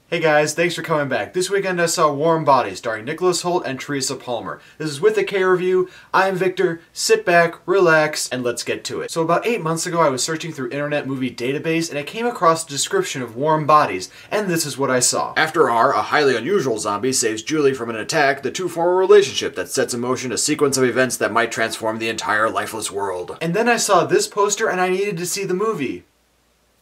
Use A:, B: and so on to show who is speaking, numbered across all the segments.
A: Hey guys, thanks for coming back. This weekend I saw Warm Bodies starring Nicholas Hoult and Teresa Palmer. This is with a K review. I'm Victor. Sit back, relax, and let's get to it. So about 8 months ago I was searching through Internet Movie Database and I came across the description of Warm Bodies, and this is what I saw. After R, a highly unusual zombie saves Julie from an attack, the two form a relationship that sets in motion a sequence of events that might transform the entire lifeless world. And then I saw this poster and I needed to see the movie.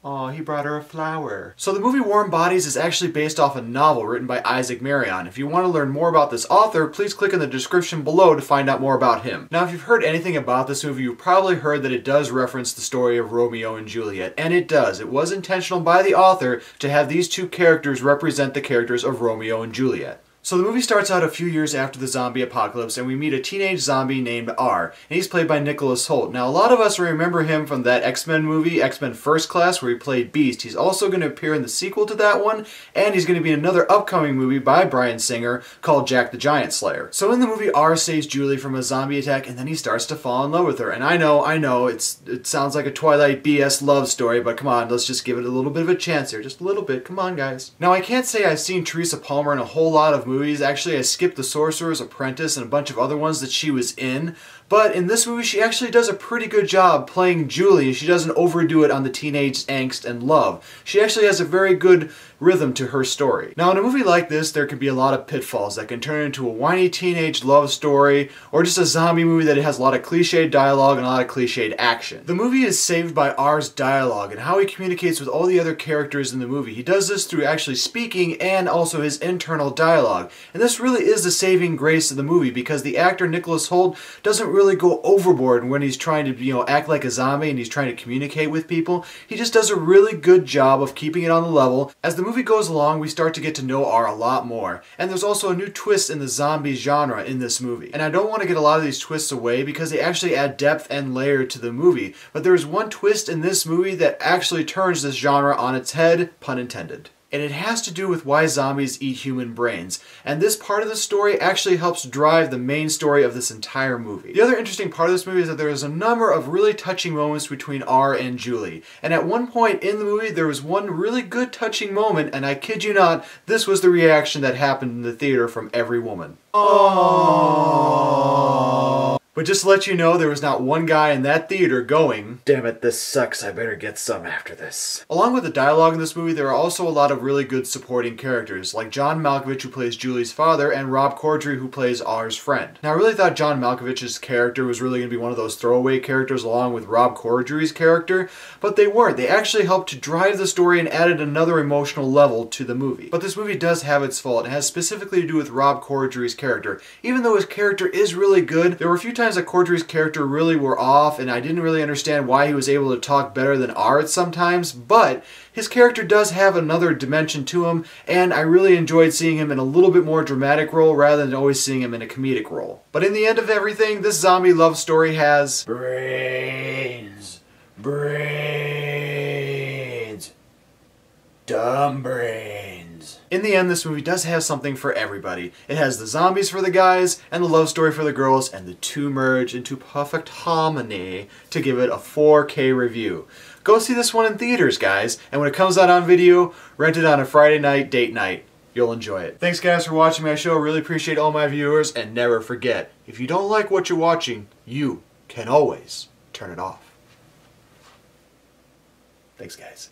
A: Aw, he brought her a flower. So the movie Warm Bodies is actually based off a novel written by Isaac Marion. If you want to learn more about this author, please click in the description below to find out more about him. Now, if you've heard anything about this movie, you've probably heard that it does reference the story of Romeo and Juliet, and it does. It was intentional by the author to have these two characters represent the characters of Romeo and Juliet. So the movie starts out a few years after the zombie apocalypse and we meet a teenage zombie named R, and he's played by Nicholas Hoult. Now a lot of us remember him from that X-Men movie, X-Men First Class, where he played Beast. He's also going to appear in the sequel to that one, and he's going to be in another upcoming movie by Bryan Singer called Jack the Giant Slayer. So in the movie, R saves Julie from a zombie attack and then he starts to fall in love with her. And I know, it sounds like a Twilight BS love story, but come on, let's just give it a little bit of a chance here. Just a little bit, come on guys. Now I can't say I've seen Teresa Palmer in a whole lot of movies. Actually, I skipped The Sorcerer's Apprentice and a bunch of other ones that she was in, but in this movie she actually does a pretty good job playing Julie. She doesn't overdo it on the teenage angst and love. She actually has a very good rhythm to her story. Now in a movie like this, there can be a lot of pitfalls that can turn into a whiny teenage love story, or just a zombie movie that has a lot of cliched dialogue and a lot of cliched action. The movie is saved by R's dialogue and how he communicates with all the other characters in the movie. He does this through actually speaking and also his internal dialogue. And this really is the saving grace of the movie, because the actor Nicholas Hoult doesn't really go overboard when he's trying to, act like a zombie and he's trying to communicate with people. He just does a really good job of keeping it on the level. As the movie goes along, we start to get to know R a lot more. And there's also a new twist in the zombie genre in this movie. And I don't want to get a lot of these twists away because they actually add depth and layer to the movie. But there's one twist in this movie that actually turns this genre on its head, pun intended. And it has to do with why zombies eat human brains. And this part of the story actually helps drive the main story of this entire movie. The other interesting part of this movie is that there is a number of really touching moments between R and Julie. And at one point in the movie, there was one really good touching moment, and I kid you not, this was the reaction that happened in the theater from every woman. Aww. But just to let you know, there was not one guy in that theater going, "Damn it, this sucks, I better get some after this." Along with the dialogue in this movie, there are also a lot of really good supporting characters, like John Malkovich, who plays Julie's father, and Rob Corddry, who plays R's friend. Now I really thought John Malkovich's character was really going to be one of those throwaway characters along with Rob Corddry's character, but they weren't. They actually helped to drive the story and added another emotional level to the movie. But this movie does have its fault. It has specifically to do with Rob Corddry's character. Even though his character is really good, there were a few times that Corddry's character really were off, and I didn't really understand why he was able to talk better than R at sometimes, but his character does have another dimension to him, and I really enjoyed seeing him in a little bit more dramatic role rather than always seeing him in a comedic role. But in the end of everything, this zombie love story has brains. Brains. Dumb brains. In the end, this movie does have something for everybody. It has the zombies for the guys, and the love story for the girls, and the two merge into perfect harmony to give it a 4K review. Go see this one in theaters, guys, and when it comes out on video, rent it on a Friday night, date night. You'll enjoy it. Thanks guys for watching my show. Really appreciate all my viewers, and never forget, if you don't like what you're watching, you can always turn it off. Thanks guys.